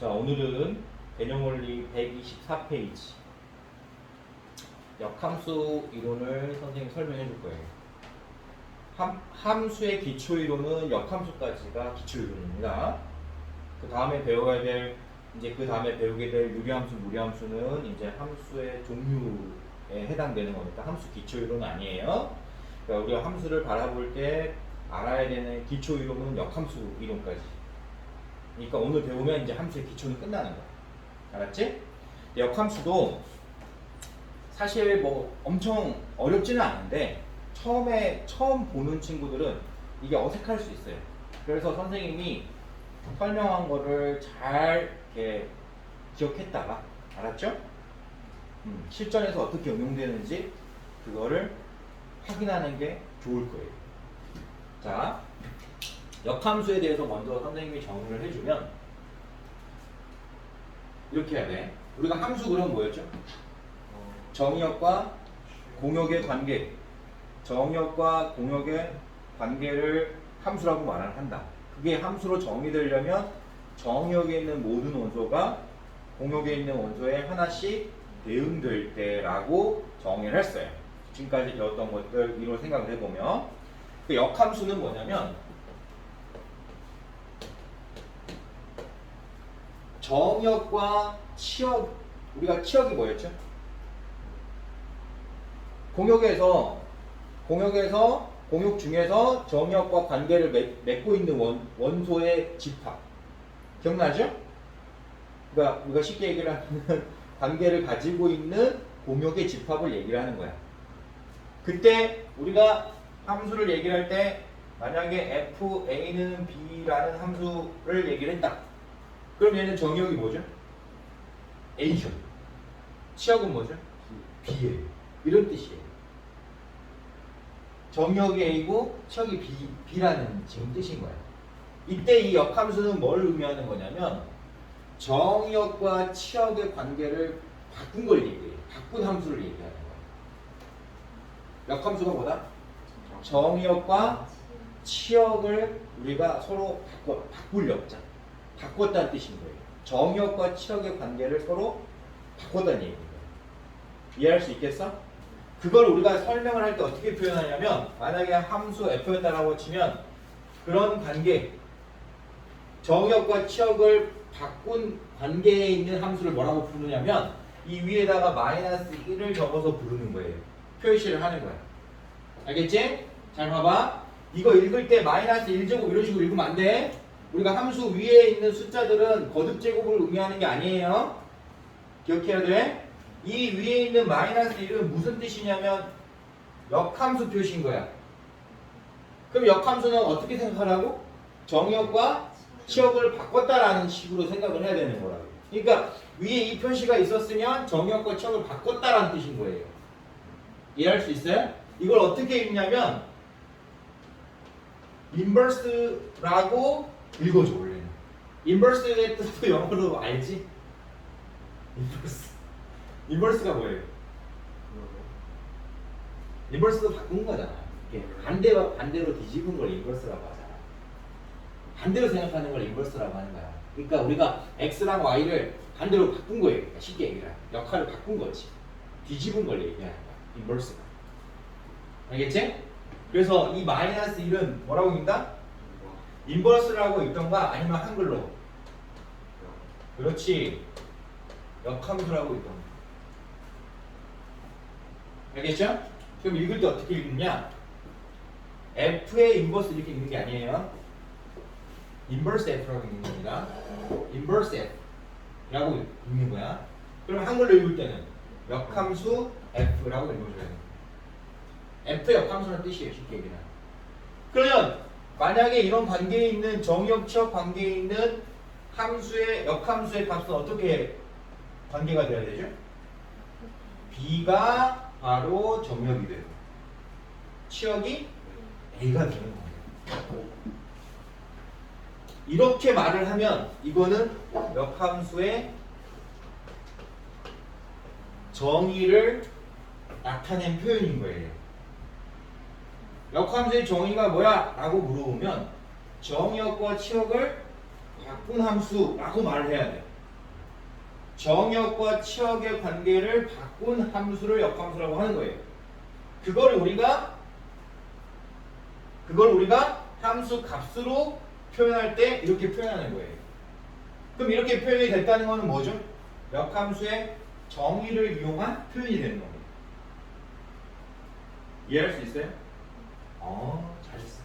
자, 오늘은 개념원리 124페이지 역함수 이론을 선생님이 설명해 줄 거예요. 함수의 기초 이론은 역함수까지가 기초 이론입니다. 그 다음에 배워야 될 그 다음에 배우게 될 유리함수, 무리함수는 이제 함수의 종류에 해당되는 거니까 함수 기초 이론은 아니에요. 그러니까 우리가 함수를 바라볼 때 알아야 되는 기초 이론은 역함수 이론까지. 그러니까 오늘 배우면 이제 함수의 기초는 끝나는 거야. 알았지? 역함수도 사실 뭐 엄청 어렵지는 않은데 처음 보는 친구들은 이게 어색할 수 있어요. 그래서 선생님이 설명한 거를 잘 이렇게 기억했다가, 알았죠? 실전에서 어떻게 응용되는지 그거를 확인하는 게 좋을 거예요. 자, 역함수에 대해서 먼저 선생님이 정의를 해주면 이렇게 해야 돼. 우리가 함수 그럼 뭐였죠? 정의역과 공역의 관계, 정의역과 공역의 관계를 함수라고 말을 한다. 그게 함수로 정의되려면 정의역에 있는 모든 원소가 공역에 있는 원소에 하나씩 대응될 때라고 정의를 했어요. 지금까지 배웠던 것들 이로 생각을 해보면 그 역함수는 뭐냐면 정역과 치역, 우리가 치역이 뭐였죠? 공역에서 공역 중에서 정역과 관계를 맺고 있는 원소의 집합 기억나죠? 그러니까 우리가 쉽게 얘기를 하면 관계를 가지고 있는 공역의 집합을 얘기를 하는 거야. 그때 우리가 함수를 얘기를 할 때 만약에 FA는 B라는 함수를 얘기를 했다. 그럼 얘는 정역이 뭐죠? A죠. 치역은 뭐죠? B예요. 이런 뜻이에요. 정역이 A고 치역이 B라는 지금 뜻인 거예요. 이때 이 역함수는 뭘 의미하는 거냐면 정역과 치역의 관계를 바꾼 걸 얘기해요. 바꾼 함수를 얘기하는 거예요. 역함수가 뭐다? 정역과 치역을 우리가 서로 바꾸려고 하자. 바꿨다는 뜻인 거예요. 정역과 치역의 관계를 서로 바꿨다는 얘기인 거예요. 이해할 수 있겠어? 그걸 우리가 설명을 할 때 어떻게 표현하냐면 만약에 함수 f였다라고 치면 그런 관계 정역과 치역을 바꾼 관계에 있는 함수를 뭐라고 부르냐면 이 위에다가 마이너스 1을 적어서 부르는 거예요. 표시를 하는 거야. 알겠지? 잘 봐봐. 이거 읽을 때 마이너스 1제곱 이런 식으로 읽으면 안 돼. 우리가 함수 위에 있는 숫자들은 거듭 제곱을 의미하는 게 아니에요. 기억해야 돼. 이 위에 있는 마이너스 1은 무슨 뜻이냐면 역함수 표시인 거야. 그럼 역함수는 어떻게 생각하라고? 정역과 치역을 바꿨다라는 식으로 생각을 해야 되는 거라고. 그러니까 위에 이 표시가 있었으면 정역과 치역을 바꿨다라는 뜻인 거예요. 이해할 수 있어요? 이걸 어떻게 읽냐면 인버스라고 읽어줘 원래는. 인버스의 뜻도 영어로 알지? 인버스가 뭐예요? 인버스도 바꾼 거잖아. 반대와 반대로 뒤집은 걸 인버스라고 하잖아. 반대로 생각하는 걸 인버스라고 하는 거야. 그러니까 우리가 x랑 y를 반대로 바꾼 거예요. 쉽게 얘기하면 역할을 바꾼 거지. 뒤집은 걸 얘기하는 거야. 인버스가. 알겠지? 그래서 이 마이너스 1은 뭐라고 읽는다? 인버스라고 읽던가 아니면 한글로. 그렇지. 역함수라고 읽던가. 알겠죠? 그럼 읽을 때 어떻게 읽느냐? F의 인버스 이렇게 읽는 게 아니에요. 인버스 F라고 읽는 겁니다. 인버스 F라고 읽는 거야. 그럼 한글로 읽을 때는 역함수 F라고 읽어줘야 돼요. F 역함수는 뜻이에요. 쉽게 얘기하면. 그러면 만약에 이런 관계에 있는 정역, 치역 관계에 있는 함수의 역함수의 값은 어떻게 관계가 돼야 되죠? B가 바로 정역이 되고 치역이 A가 되는 거예요. 이렇게 말을 하면 이거는 역함수의 정의를 나타낸 표현인 거예요. 역함수의 정의가 뭐야? 라고 물어보면 정역과 치역을 바꾼 함수라고 말을 해야 돼. 정역과 치역의 관계를 바꾼 함수를 역함수라고 하는 거예요. 그걸 우리가 함수 값으로 표현할 때 이렇게 표현하는 거예요. 그럼 이렇게 표현이 됐다는 거는 뭐죠? 역함수의 정의를 이용한 표현이 되는 겁니다. 이해할 수 있어요? 잘했어.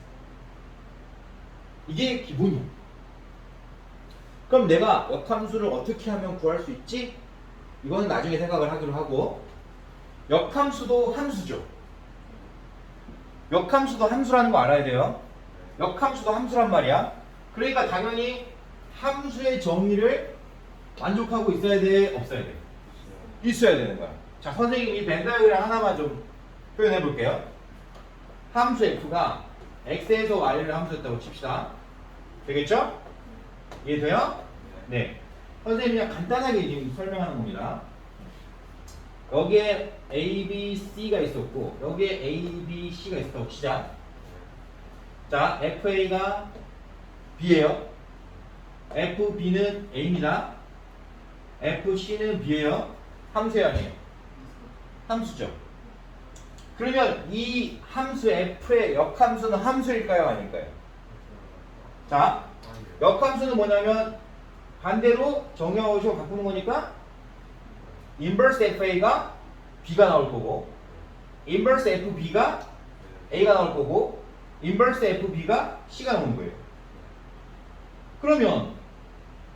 이게 기본이야. 그럼 내가 역함수를 어떻게 하면 구할 수 있지? 이거는 나중에 생각을 하기로 하고, 역함수도 함수죠. 역함수도 함수라는 거 알아야 돼요. 역함수도 함수란 말이야. 그러니까 당연히 함수의 정의를 만족하고 있어야 돼? 없어야 돼? 있어야 되는 거야. 자, 선생님이 벤 다이어그램 하나만 좀 표현해 볼게요. 함수 f가 x에서 y를 함수였다고 칩시다. 되겠죠? 이해돼요? 네. 선생님이 그냥 간단하게 지금 설명하는 겁니다. 여기에 A, B, C가 있었고 여기에 A, B, C가 있었다고 치자. 자, FA가 B예요. FB는 A입니다. FC는 B예요. 함수예요, 아니에요? 함수죠. 그러면 이 함수 F의 역함수는 함수일까요, 아닐까요? 자, 역함수는 뭐냐면 반대로 정의하고 바꾸는 거니까 인버스 FA가 B가 나올 거고, 인버스 FB가 A가 나올 거고, 인버스 FB가 C가 나오는 거예요. 그러면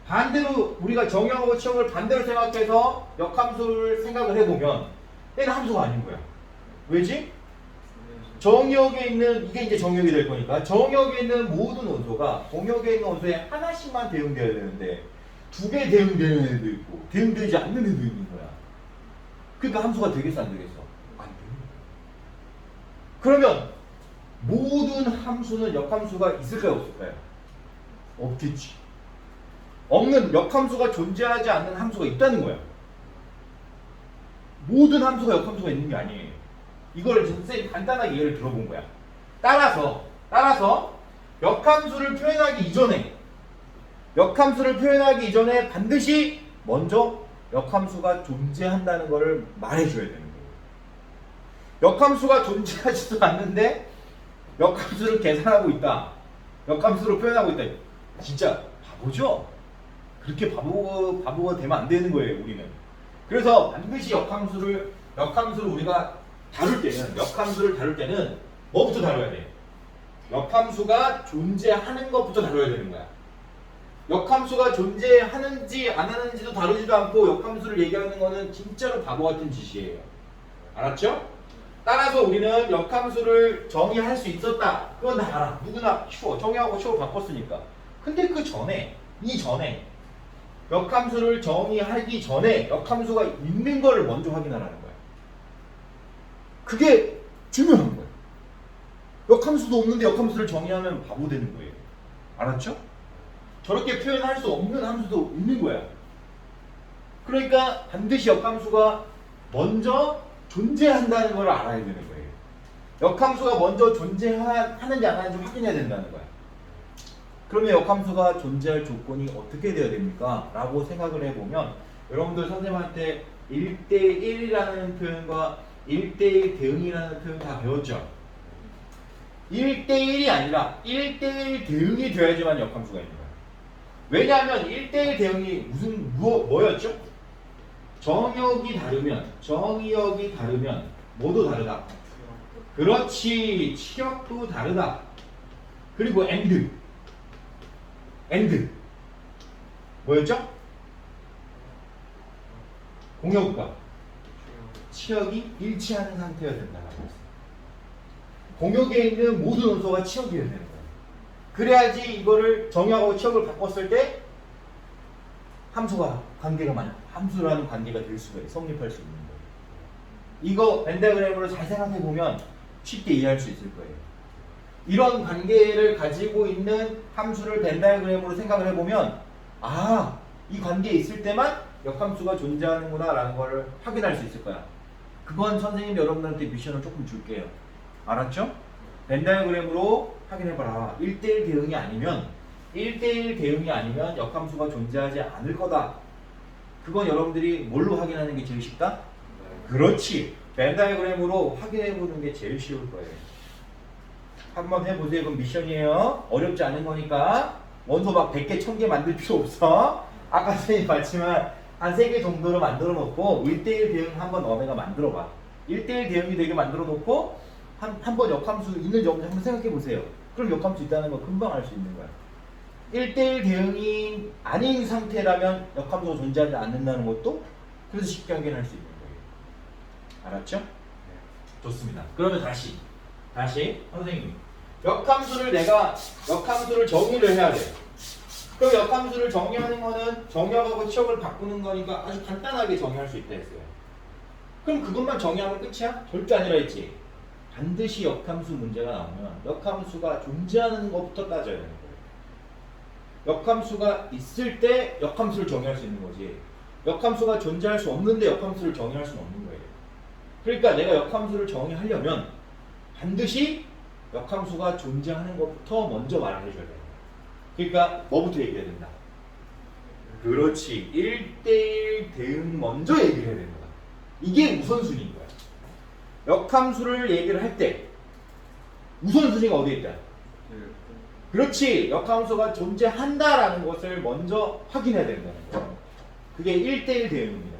반대로 우리가 정의하고 치역을 반대로 생각해서 역함수를 생각을 해보면 얘는 함수가 아닌 거야. 왜지? 정역에 있는, 이게 이제 정역이 될 거니까 정역에 있는 모든 원소가 동역에 있는 원소에 하나씩만 대응되어야 되는데 두 개 대응되는 애도 있고 대응되지 않는 애도 있는 거야. 그러니까 함수가 되겠어, 안 되겠어? 안 돼. 그러면 모든 함수는 역함수가 있을까요, 없을까요? 없겠지. 없는, 역함수가 존재하지 않는 함수가 있다는 거야. 모든 함수가 역함수가 있는 게 아니에요. 이걸 선생님이 간단하게 예를 들어본 거야. 따라서 역함수를 표현하기 이전에 반드시 먼저 역함수가 존재한다는 것을 말해줘야 되는 거예요. 역함수가 존재하지도 않는데 역함수를 계산하고 있다, 역함수로 표현하고 있다. 진짜 바보죠? 그렇게 바보가 되면 안 되는 거예요, 우리는. 그래서 반드시 역함수를 우리가 역함수를 다룰 때는 뭐부터 다뤄야 돼? 역함수가 존재하는 것부터 다뤄야 되는 거야. 역함수가 존재하는지 안 하는지도 다루지도 않고 역함수를 얘기하는 거는 진짜로 바보 같은 짓이에요. 알았죠? 따라서 우리는 역함수를 정의할 수 있었다. 그건 다 알아. 누구나 쉬워. 정의하고 쉬워 바꿨으니까. 근데 이전에 역함수를 정의하기 전에 역함수가 있는 거를 먼저 확인하라는 거야. 그게 중요한 거야. 역함수도 없는데 역함수를 정의하면 바보 되는 거예요. 알았죠? 저렇게 표현할 수 없는 함수도 있는 거야. 그러니까 반드시 역함수가 먼저 존재한다는 걸 알아야 되는 거예요. 역함수가 먼저 존재하는지 안 하는지 확인해야 된다는 거야. 그러면 역함수가 존재할 조건이 어떻게 되어야 됩니까? 라고 생각을 해보면 여러분들 선생님한테 1대1이라는 표현과 1대1 대응이라는 표현 다 배웠죠? 1대1이 아니라 1대1 대응이 되어야지만 역함수가 있는 거야. 왜냐하면 1대1 대응이 뭐였죠? 정역이 다르면 뭐도 다르다. 그렇지, 치역도 다르다. 그리고 and 뭐였죠? 공역과 치역이 일치하는 상태여야 된다고 했어요. 공역에 있는 모든 원소가 치역이어야 되는 거예요. 그래야지 이거를 정역하고 치역을 바꿨을 때 함수라는 관계가 될 수가 있어요. 성립할 수 있는 거예요. 이거 벤다그램으로 잘 생각해 보면 쉽게 이해할 수 있을 거예요. 이런 관계를 가지고 있는 함수를 벤다그램으로 생각을 해보면 이 관계에 있을 때만 역함수가 존재하는구나 라는 걸 확인할 수 있을 거야. 그건 선생님이 여러분들한테 미션을 조금 줄게요. 알았죠? 벤다이어그램으로 확인해봐라. 1대1 대응이 아니면 역함수가 존재하지 않을 거다 그건 여러분들이 뭘로 확인하는 게 제일 쉽다? 그렇지. 벤 다이어그램으로 확인해 보는 게 제일 쉬울 거예요. 한번 해보세요. 그럼 미션이에요. 어렵지 않은 거니까 원소 막 100개, 1000개 만들 필요 없어. 아까 선생님 봤지만 한 3개 정도로 만들어 놓고 1대1 대응 한번 너네가 만들어 봐. 1대1 대응이 되게 만들어 놓고 한번 역함수 있는지 없는지 한번 생각해 보세요. 그럼 역함수 있다는 거 금방 알 수 있는 거야. 1대1 대응이 아닌 상태라면 역함수가 존재하지 않는다는 것도 그래서 쉽게 확인할 수 있는 거예요. 알았죠? 네. 좋습니다. 그러면 다시 선생님 역함수를 내가 역함수를 정의를 해야 돼. 그럼 역함수를 정의하는 거는 정역하고 치역을 바꾸는 거니까 아주 간단하게 정의할 수 있다 했어요. 그럼 그것만 정의하면 끝이야? 절대 아니라 했지. 반드시 역함수 문제가 나오면 역함수가 존재하는 것부터 따져야 되는 거예요. 역함수가 있을 때 역함수를 정의할 수 있는 거지. 역함수가 존재할 수 없는데 역함수를 정의할 수는 없는 거예요. 그러니까 내가 역함수를 정의하려면 반드시 역함수가 존재하는 것부터 먼저 말을 해줘야 돼요. 그러니까 뭐부터 얘기해야 된다? 그렇지. 1대1 대응 먼저 얘기를 해야 된다. 이게 우선순위인 거야. 역함수를 얘기를 할 때 우선순위가 어디에 있다? 그렇지. 역함수가 존재한다라는 것을 먼저 확인해야 된다는 거예요. 그게 1대1 대응입니다.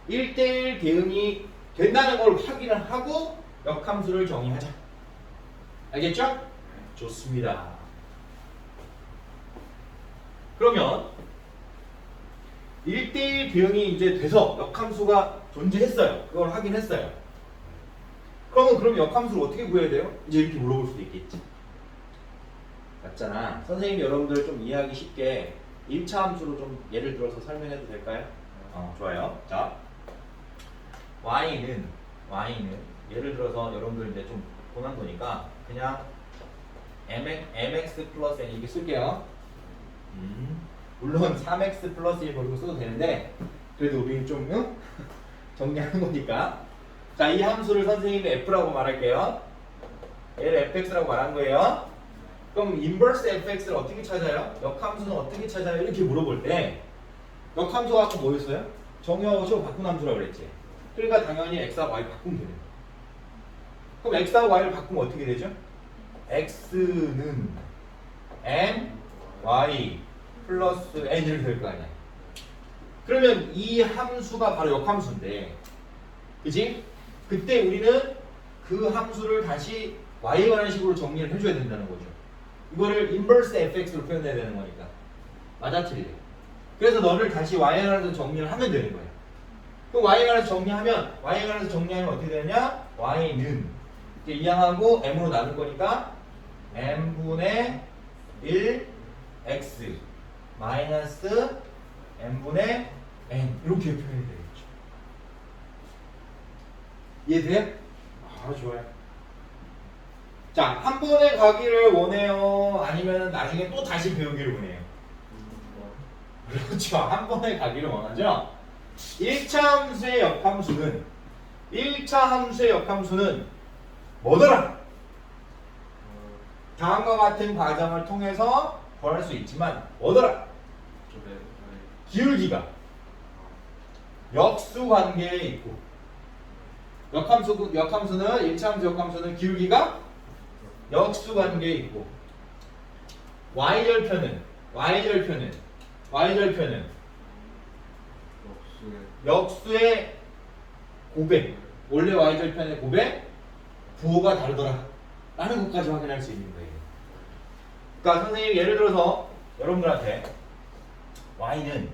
1대1 대응이 된다는 걸 확인을 하고 역함수를 정의하자. 알겠죠? 좋습니다. 그러면 1대1 대응이 이제 돼서 역함수가 존재했어요. 그걸 확인했어요. 그럼 역함수를 어떻게 구해야 돼요? 이제 이렇게 물어볼 수도 있겠지. 맞잖아. 선생님 여러분들 좀 이해하기 쉽게 1차 함수로 좀 예를 들어서 설명해도 될까요? 좋아요. 자, y는 예를 들어서 여러분들 이제 좀 고난 거니까 그냥 mx 플러스 n 이렇게 쓸게요. 물론 3x 플러스 1 버리고 써도 되는데 그래도 우리는 좀 정리하는 거니까. 자, 이 함수를 선생님이 f라고 말할게요. 얘를 fx라고 말한 거예요. 그럼 인버스 fx를 어떻게 찾아요? 역함수는 어떻게 찾아요? 이렇게 물어볼 때 역함수가 아까 뭐였어요? 정의하고 식으로 바꾼 함수라고 그랬지. 그러니까 당연히 x하고 y 바꾸면 되는 거예요. 그럼 x하고 y를 바꾸면 어떻게 되죠? x는 m, y 플러스 n 이렇게 될 거 아니야. 그러면 이 함수가 바로 역함수인데, 그지? 그때 우리는 그 함수를 다시 y에 관한 식으로 정리를 해줘야 된다는 거죠. 이거를 인버스 fx로 표현해야 되는 거니까. 맞아, 틀려. 그래서 너를 다시 y에 관해서 정리를 하면 되는 거야. 그럼 y에 관해서 정리하면 어떻게 되냐? y는 이제 이항하고 m으로 나눌 거니까 m분의 1 x 마이너스 m분의 n 이렇게 표현이 되겠죠. 이해돼? 좋아요. 자, 한 번에 가기를 원해요? 아니면 나중에 또 다시 배우기를 원해요? 그렇죠. 한 번에 가기를 원하죠. 1차 함수의 역함수는 뭐더라? 다음과 같은 과정을 통해서 구할 수 있지만 뭐더라? 기울기가 역수 관계에 있고, 역함수는 1차 함수 역함수는 기울기가 역수 관계에 있고, y절편은 역수의 고백, 원래 y절편의 고백 부호가 다르더라 라는 것까지 확인할 수 있는 거예요. 그러니까 선생님이 예를 들어서 여러분들한테 y는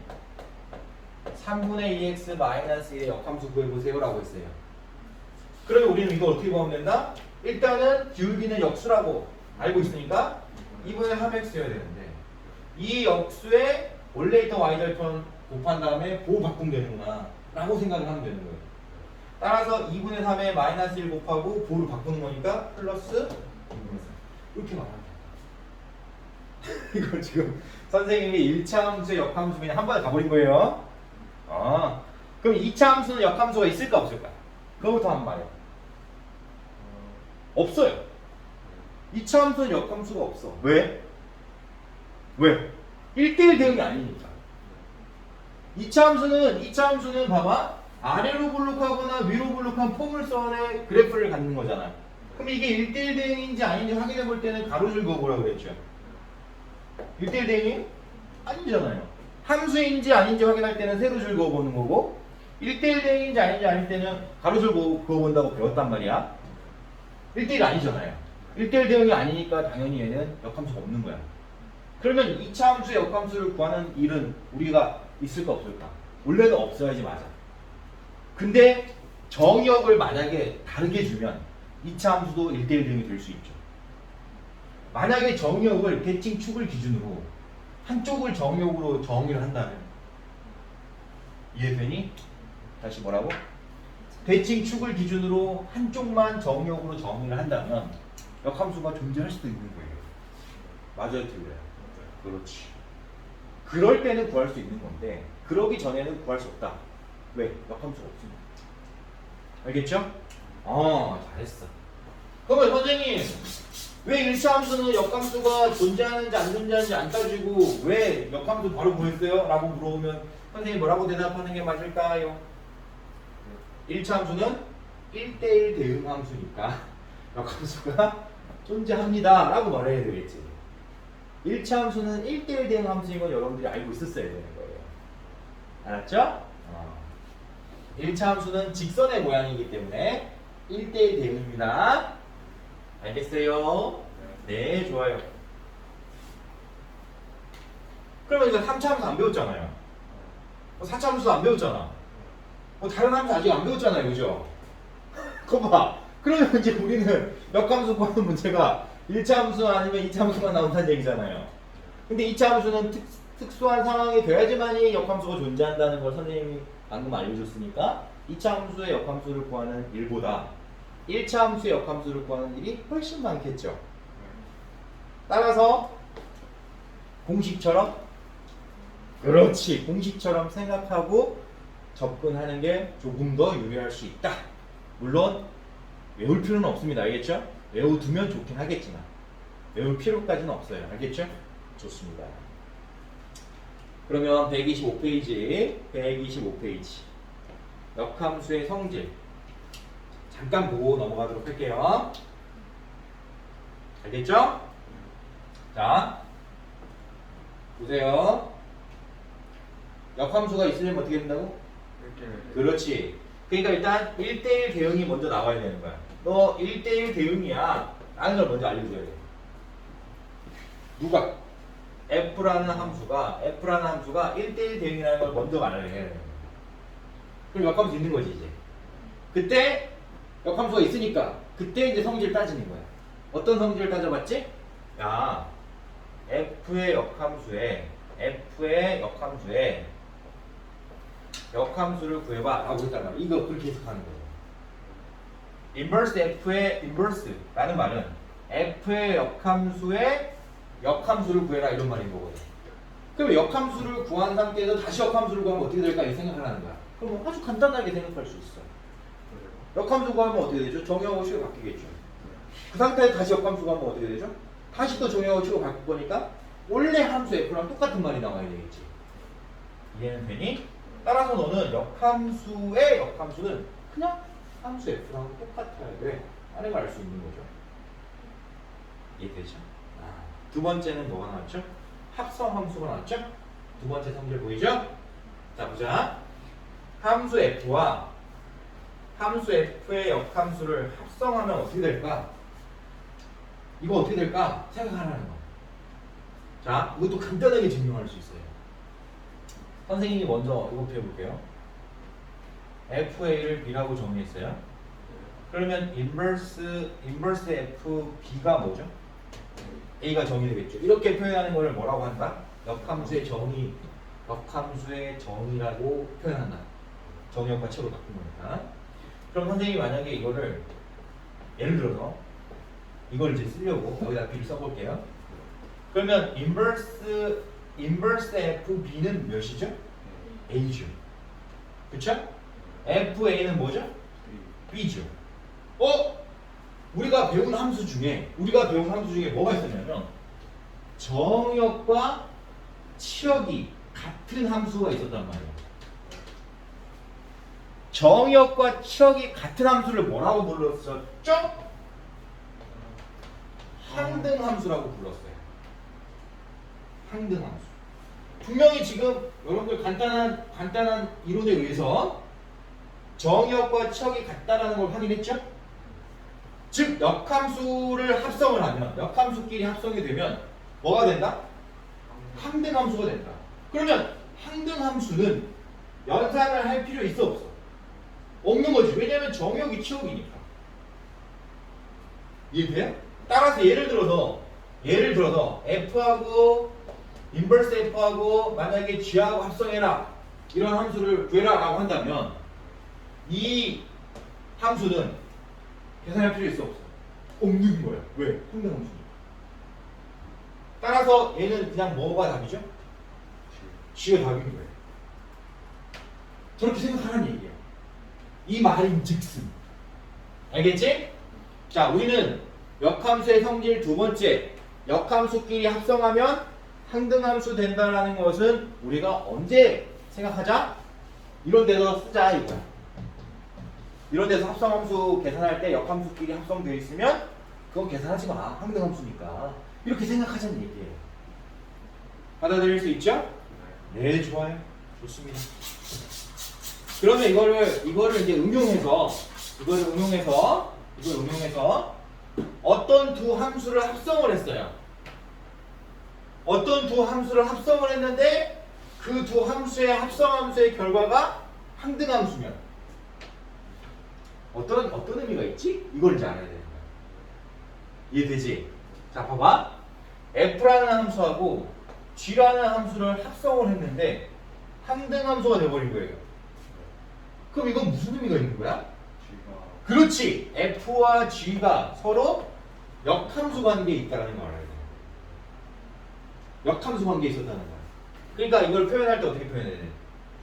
3분의 2x 마이너스 1의 역함수 구해보세요 라고 했어요. 그러면 우리는 이거 어떻게 구하면 된다? 일단은 기울기는 역수라고 알고 있으니까 2분의 3x여야 되는데, 이 역수에 원래 있던 y절편 곱한 다음에 보호 바꾸면 되는구나 라고 생각을 하면 되는 거예요. 따라서 2분의 3에 마이너스 1 곱하고 보호를 바꾸는 거니까 플러스 2분의 3 이렇게 말하면 된다. 이거 지금 선생님이 1차 함수의 역함수 그냥 한 번에 가버린 거예요. 그럼 2차 함수는 역함수가 있을까 없을까? 그거부터 한번 말해요. 없어요. 2차 함수는 역함수가 없어. 왜? 1대1 대응이 아니니까. 이차 함수는 봐봐. 아래로 블록하거나 위로 블록한 포물선의 그래프를 갖는 거잖아. 그럼 이게 1대1 대응인지 아닌지 확인해 볼 때는 가로줄 그어보라고 그랬죠. 1대1 대응이 아니잖아요. 함수인지 아닌지 확인할 때는 세로줄 그어보는 거고 1대1 대응인지 아닌지 아닐 때는 가로줄 그어본다고 배웠단 말이야. 1대1 아니잖아요. 1대1 대응이 아니니까 당연히 얘는 역함수가 없는 거야. 그러면 2차 함수의 역함수를 구하는 일은 우리가 있을까 없을까? 원래는 없어야지 맞아. 근데 정의역을 만약에 다르게 주면 2차 함수도 1대1 대응이 될 수 있죠. 만약에 정의역을 대칭 축을 기준으로 한쪽을 정의역으로 정의를 한다면 이해되니? 다시 뭐라고? 대칭 축을 기준으로 한쪽만 정의역으로 정의를 한다면 역함수가 존재할 수도 있는 거예요. 맞아요, 틀려요? 그렇지. 그럴 때는 구할 수 있는 건데 그러기 전에는 구할 수 없다. 왜? 역함수가 없습니다. 알겠죠? 잘했어. 그러면 선생님 왜 1차 함수는 역함수가 존재하는지 안 존재하는지 안 따지고 왜 역함수 바로 구했어요? 라고 물어보면 선생님 뭐라고 대답하는 게 맞을까요? 1차 함수는 1대1 대응 함수니까 역함수가 존재합니다 라고 말해야 되겠지. 1차 함수는 1대1 대응 함수인 건 여러분들이 알고 있었어야 되는 거예요. 알았죠? 1차 함수는 직선의 모양이기 때문에 1대1 대응입니다. 알겠어요? 네, 좋아요. 그러면 이제 3차 함수 안 배웠잖아요. 4차 함수도 안 배웠잖아. 다른 함수 아직 안 배웠잖아요. 그죠? 그거 봐. 그러면 이제 우리는 역함수 구하는 문제가 1차 함수 아니면 2차 함수만 나온다는 얘기잖아요. 근데 2차 함수는 특수한 상황이 돼야지만이 역함수가 존재한다는 걸 선생님이 방금 알려줬으니까 2차 함수의 역함수를 구하는 일보다 1차 함수의 역함수를 구하는 일이 훨씬 많겠죠. 따라서 공식처럼 그렇지 공식처럼 생각하고 접근하는 게 조금 더 유리할 수 있다. 물론 외울 필요는 없습니다. 알겠죠? 외워두면 좋긴 하겠지만 외울 필요까지는 없어요. 알겠죠? 좋습니다. 그러면 125페이지 역함수의 성질 잠깐 보고 넘어가도록 할게요. 알겠죠? 자, 보세요. 역함수가 있으면 어떻게 된다고? 그렇지. 그러니까 일단 1대1 대응이 먼저 나와야 되는 거야. 너 1대1 대응이야 라는 걸 먼저 알려줘야 돼. 누가? F라는 함수가 1대1 대응이라는 걸 먼저 말을 해야 돼. 그럼 역함수 있는 거지 이제. 그때 역함수가 있으니까 그때 이제 성질 따지는 거야. 어떤 성질을 따져봤지? 야, F의 역함수를 구해봐 라고 했단 말이야. 이거 그렇게 해석하는 거예요. inverse F의 inverse라는 말은 F의 역함수를 구해라 이런 말인 거거든. 그럼 역함수를 구한 상태에서 다시 역함수를 구하면 어떻게 될까 이 생각을 하는 거야. 그럼 아주 간단하게 생각할 수 있어. 역함수 구하면 어떻게 되죠? 정의하고 식이 바뀌겠죠. 그 상태에서 다시 역함수 구하면 어떻게 되죠? 다시 또 정의하고 식이 바뀔 거니까 원래 함수 F랑 똑같은 말이 나와야 되겠지. 이해는 되니? 따라서 너는 역함수의 역함수는 그냥 함수 F랑 똑같아야 돼. 라는 걸 알 수 있는 거죠. 이해되죠? 두 번째는 뭐가 나왔죠? 합성 함수가 나왔죠? 두 번째 성질 보이죠? 자, 보자. 함수 F의 역함수를 합성하면 어떻게 될까? 이거 어떻게 될까? 생각하라는 거. 자, 이것도 간단하게 증명할 수 있어요. 선생님이 먼저 이거 배워볼게요. FA를 B라고 정의했어요. 그러면 inverse F B가 뭐죠? A가 정의되겠죠. 이렇게 표현하는 것을 뭐라고 한다? 역함수의 정의라고 표현한다. 정의역과 채로 바꾼 거니까. 그럼 선생님이 만약에 이거를 예를 들어서 이걸 이제 쓰려고 여기다 B를 써볼게요. 그러면 inverse FB는 몇이죠? A죠. 그쵸? FA는 뭐죠? B죠. 우리가 배운 함수 중에 뭐가 있었냐면 정역과 치역이 같은 함수가 있었단 말이에요. 정의역과 치역이 같은 함수를 뭐라고 불렀었죠? 항등함수라고 불렀어요. 항등함수. 분명히 지금 여러분들 간단한 이론에 의해서 정의역과 치역이 같다라는 걸 확인했죠? 즉 역함수를 합성을 하면 역함수끼리 합성이 되면 뭐가 된다? 항등함수가 된다. 그러면 항등함수는 연산을 할 필요 있어 없어? 없는 거지. 왜냐면 정의역이 치역이니까. 이해돼요? 따라서 예를 들어서 F하고 인버스 F하고 만약에 G하고 합성해라 이런 함수를 구해라 라고 한다면 이 함수는 계산할 필요 있어 없어? 없는 거야. 왜? 항등함수니까. 따라서 얘는 그냥 뭐가 답이죠? G가 답인 거예요. 저렇게 생각하라는 얘기야. 이 말인 즉슨. 알겠지? 자, 우리는 역함수의 성질 두 번째, 역함수끼리 합성하면 항등함수 된다라는 것은 우리가 언제 생각하자? 이런 데서 쓰자 이거야. 이런 데서 합성함수 계산할 때 역함수끼리 합성되어 있으면 그건 계산하지 마. 항등함수니까. 이렇게 생각하자는 얘기예요. 받아들일 수 있죠? 네, 좋아요. 좋습니다. 그러면 이거를 이제 응용해서 어떤 두 함수를 합성을 했어요. 어떤 두 함수를 합성을 했는데 그 두 함수의 합성함수의 결과가 항등함수면 어떤 의미가 있지? 이걸 이제 알아야 되는 거야. 이해되지? 자, 봐봐. F라는 함수하고 G라는 함수를 합성을 했는데 항등함수가 돼버린 거예요. 그럼 이건 무슨 의미가 있는 거야? 그렇지. F와 G가 서로 역함수 관계에 있다는 걸 알아야 돼. 역함수 관계에 있었다는 거야. 그러니까 이걸 표현할 때 어떻게 표현해야 돼?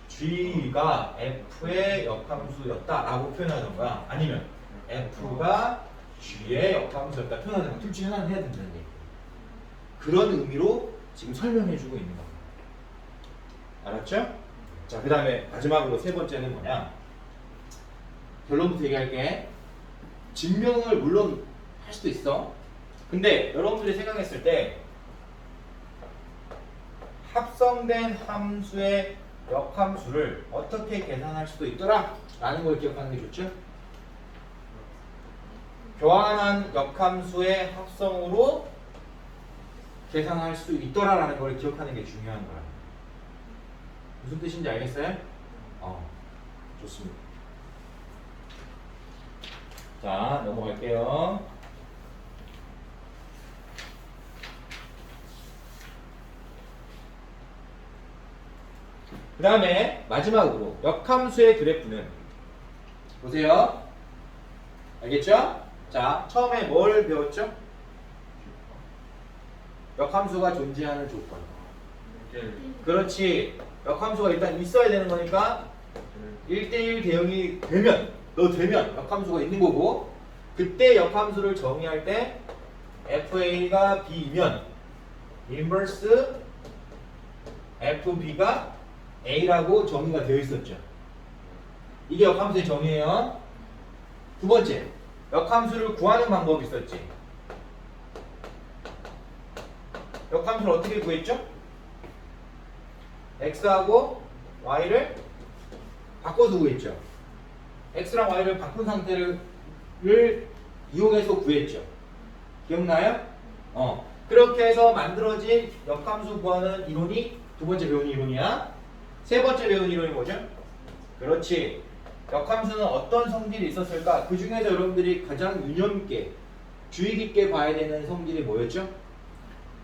G가 F의 역함수였다라고 표현하던가 아니면 F가 G의 역함수였다 표현하던가 둘 중에 하나는 해야 된다는 얘기. 그런 의미로 지금 설명해주고 있는 겁니다. 알았죠? 자, 그 다음에 마지막으로 세 번째는 뭐냐? 결론부터 얘기할게. 증명을 물론 할 수도 있어. 근데 여러분들이 생각했을 때 합성된 함수의 역함수를 어떻게 계산할 수도 있더라 라는 걸 기억하는 게 좋죠? 교환한 역함수의 합성으로 계산할 수 있더라 라는 걸 기억하는 게 중요한 거야. 무슨 뜻인지 알겠어요? 좋습니다. 자, 넘어갈게요. 그 다음에 마지막으로 역함수의 그래프는 보세요. 알겠죠? 자, 처음에 뭘 배웠죠? 역함수가 존재하는 조건. 그렇지. 역함수가 일단 있어야 되는 거니까 1대1 대응이 되면 역함수가 있는 거고 그때 역함수를 정의할 때 FA가 B이면 인버스 FB가 A라고 정의가 되어 있었죠. 이게 역함수의 정의예요. 두 번째, 역함수를 구하는 방법이 있었지. 역함수를 어떻게 구했죠? X하고 Y를 바꿔서 구했죠. X랑 Y를 바꾼 상태를 이용해서 구했죠. 기억나요? 그렇게 해서 만들어진 역함수 구하는 이론이 두 번째 배운 이론이야. 세 번째 배운 이론이 뭐죠? 그렇지. 역함수는 어떤 성질이 있었을까? 그 중에서 여러분들이 가장 유념 있게, 주의 깊게 봐야 되는 성질이 뭐였죠?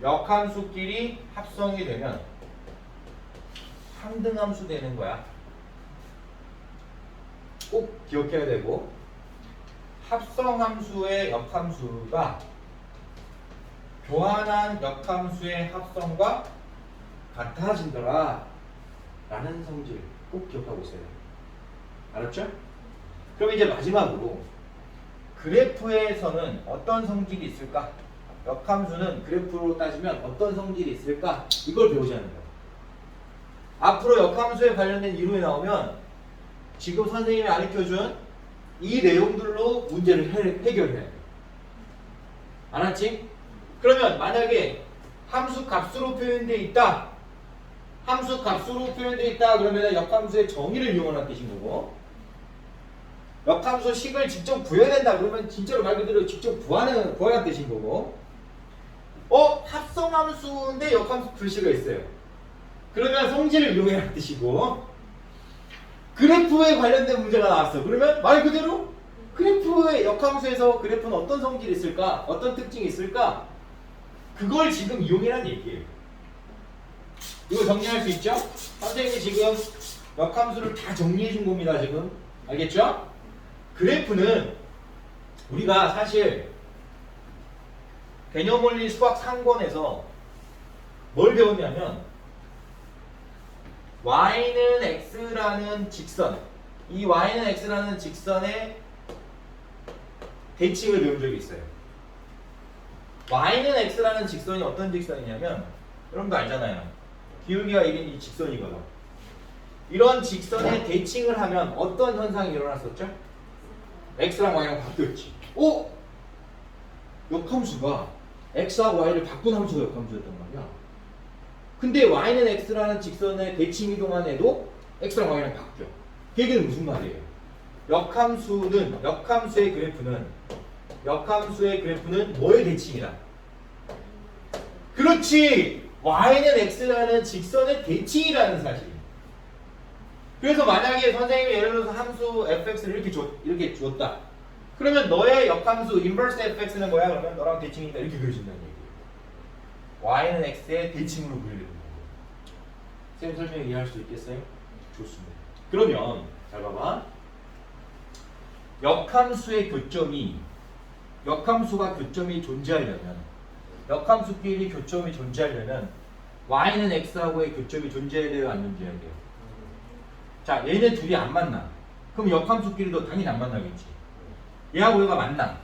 역함수끼리 합성이 되면 항등함수 되는 거야. 꼭 기억해야 되고, 합성함수의 역함수가 교환한 역함수의 합성과 같아진더라 라는 성질 꼭 기억하고 있어야 돼요. 알았죠? 그럼 이제 마지막으로 그래프에서는 어떤 성질이 있을까? 역함수는 그래프로 따지면 어떤 성질이 있을까? 이걸 배우자는 거예요. 앞으로 역함수에 관련된 이론이 나오면 지금 선생님이 가르쳐준 이 내용들로 문제를 해결해야 돼. 알았지? 그러면 만약에 함수 값으로 표현되어 있다. 함수 값으로 표현되어 있다. 그러면 역함수의 정의를 이용하는 뜻인 거고, 역함수 식을 직접 구해야 된다. 그러면 진짜로 말 그대로 직접 구하는 뜻인 거고, 합성함수인데 역함수 글씨가 있어요. 그러면 성질을 이용해야 하는 뜻이고, 그래프에 관련된 문제가 나왔어. 그러면 말 그대로 그래프의 역함수에서 그래프는 어떤 성질이 있을까? 어떤 특징이 있을까? 그걸 지금 이용해라는 얘기예요. 이거 정리할 수 있죠? 선생님이 지금 역함수를 다 정리해 준 겁니다. 지금 알겠죠? 그래프는 우리가 사실 개념원리 수학 상권에서 뭘 배웠냐면 y는 x라는 직선, 이 y는 x라는 직선의 대칭을 배운 적이 있어요. y는 x라는 직선이 어떤 직선이냐면 여러분도 알잖아요. 기울기가 이긴 이 직선이거든. 이런 직선의 대칭을 하면 어떤 현상이 일어났었죠? x랑 y랑 바뀌었지. 역함수가 x하고 y를 바꾼 함수가 역함수였단 말이야. 근데 y는 x라는 직선의 대칭 이동안 해도 x랑 y랑 바뀌어. 그 얘기는 무슨 말이에요? 역함수의 그래프는 뭐의 대칭이다? 그렇지! y는 x라는 직선의 대칭이라는 사실이에요. 그래서 만약에 선생님이 예를 들어서 함수 fx를 이렇게 주었다. 그러면 너의 역함수 inverse fx는 뭐야? 그러면 너랑 대칭이니까 이렇게 그려진다는 얘기예요. y는 x의 대칭으로 그리는 거예요. 선생님 설명 이해할 수 있겠어요? 좋습니다. 그러면 잘 봐봐. 역함수가 교점이 존재하려면, 역함수끼리 교점이 존재하려면 y는 x하고의 교점이 존재해야 돼요? 안 존재해야 돼요? 자, 얘네 둘이 안 만나. 그럼 역함수끼리도 당연히 안 만나겠지. 얘하고 얘가 만나.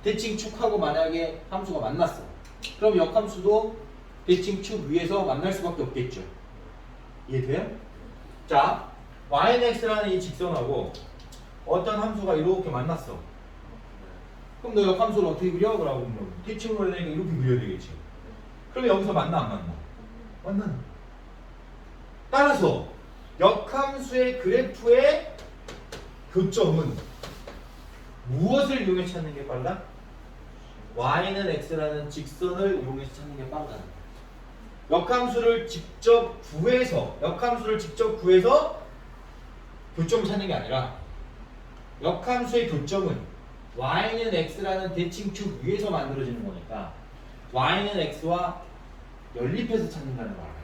대칭 축하고 만약에 함수가 만났어. 그럼 역함수도 대칭 축 위에서 만날 수밖에 없겠죠. 이해돼요? 자, y는 x라는 이 직선하고 어떤 함수가 이렇게 만났어. 그럼 너 역함수를 어떻게 그려? 그러고 대칭으로 되니까 이렇게 그려야 되겠지. 그러면 여기서 만나 안 만나? 만나는. 따라서 역함수의 그래프의 교점은 무엇을 이용해 찾는 게 빨라? y는 x라는 직선을 이용해서 찾는 게 빠르다. 역함수를 직접 구해서 교점을 찾는 게 아니라 역함수의 교점은 y는 x라는 대칭축 위에서 만들어지는 거니까 y는 x와 연립해서 찾는다는 말이에요.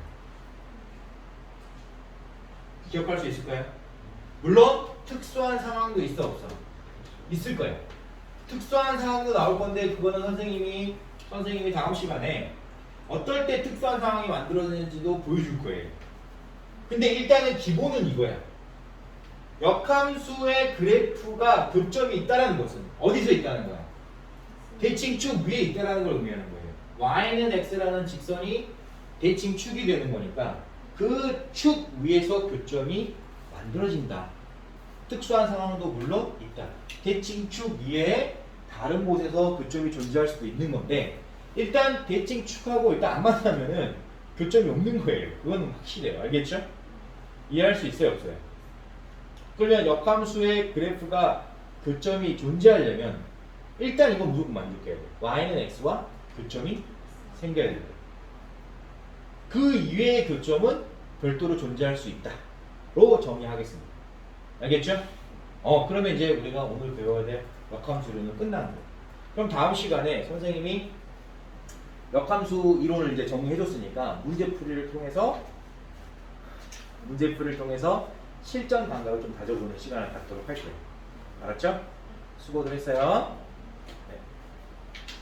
기억할 수 있을까요? 물론 특수한 상황도 있어 없어? 있을 거예요. 특수한 상황도 나올 건데 그거는 선생님이 다음 시간에 어떨 때 특수한 상황이 만들어지는지도 보여줄 거예요. 근데 일단은 기본은 이거야. 역함수의 그래프가 교점이 있다는 것은 어디서 있다는 거야? 대칭축 위에 있다는 걸 의미하는 거예요. y는 x라는 직선이 대칭축이 되는 거니까 그 축 위에서 교점이 만들어진다. 특수한 상황도 물론 있다. 대칭축 위에 다른 곳에서 교점이 존재할 수도 있는 건데 일단 대칭축하고 일단 안 만나면은 교점이 없는 거예요. 그건 확실해요. 알겠죠? 이해할 수 있어요? 없어요? 그러면 역함수의 그래프가 교점이 존재하려면 일단 이건 무조건 만족해야 돼요. y는 x와 교점이 생겨야 돼요. 그 이외의 교점은 별도로 존재할 수 있다. 로 정의하겠습니다. 알겠죠? 그러면 이제 우리가 오늘 배워야 될 역함수로는 끝난 거예요. 그럼 다음 시간에 선생님이 역함수 이론을 이제 정리해줬으니까 문제풀이를 통해서 실전 감각을 좀 다져보는 시간을 갖도록 할 거예요. 알았죠? 수고들 했어요.